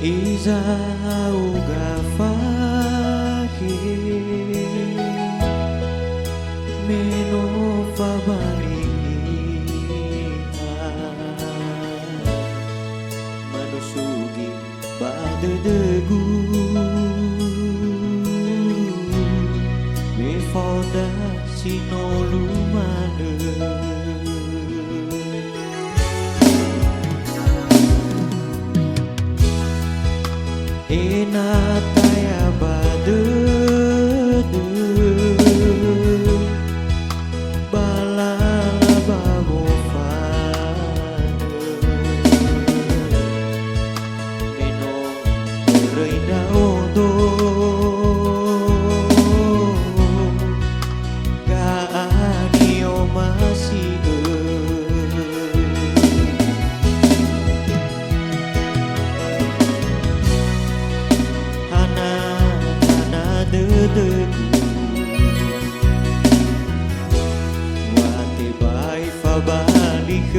Iza uga fakir meno fabalita manusugi badedegu me foda sinolumane enataya badede balala babofane meno reina odo gaanio masih wate bai fabalik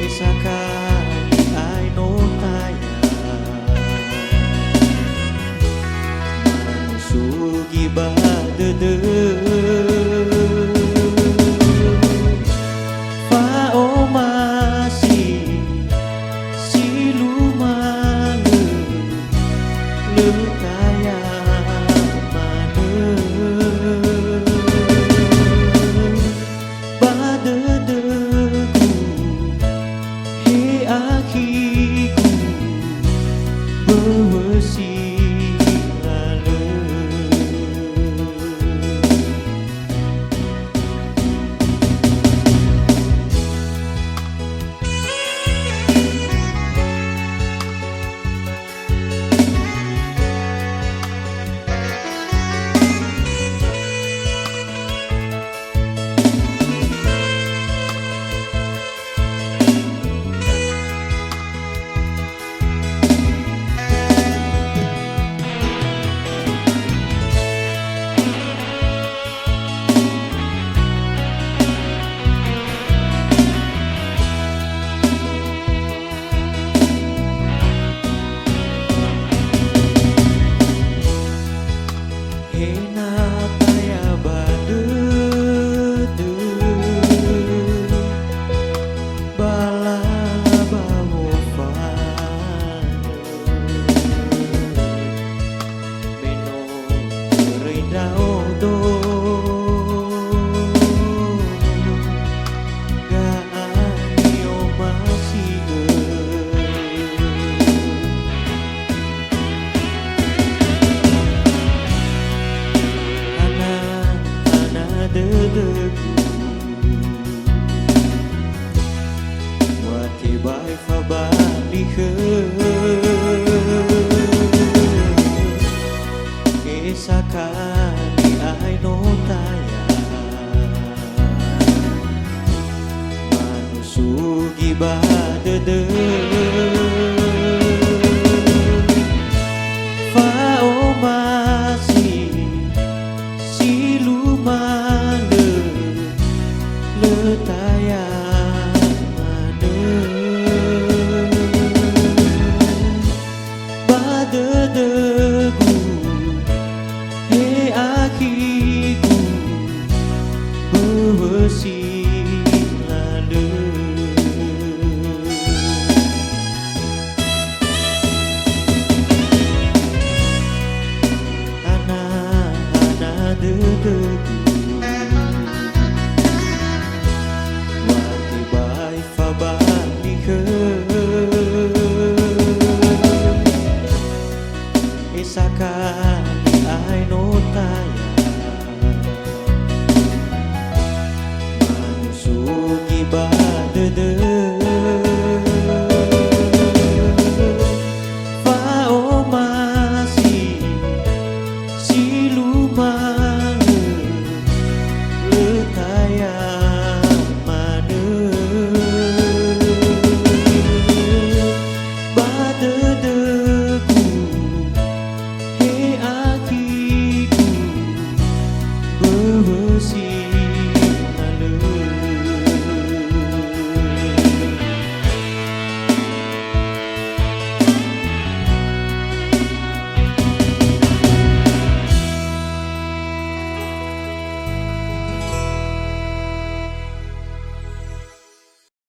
esakali ay no taya manusugi badede kaya mana badedegu he akiku bewesi lalu enataya badede balala babofane meno reina odo gaanio masih dedegu wate bai fabalik esakali ay no taya manusugi badede letaya mana badedegu he akiku bewesi lalu anak-anak dedegu esakali ay no taya manusugi ba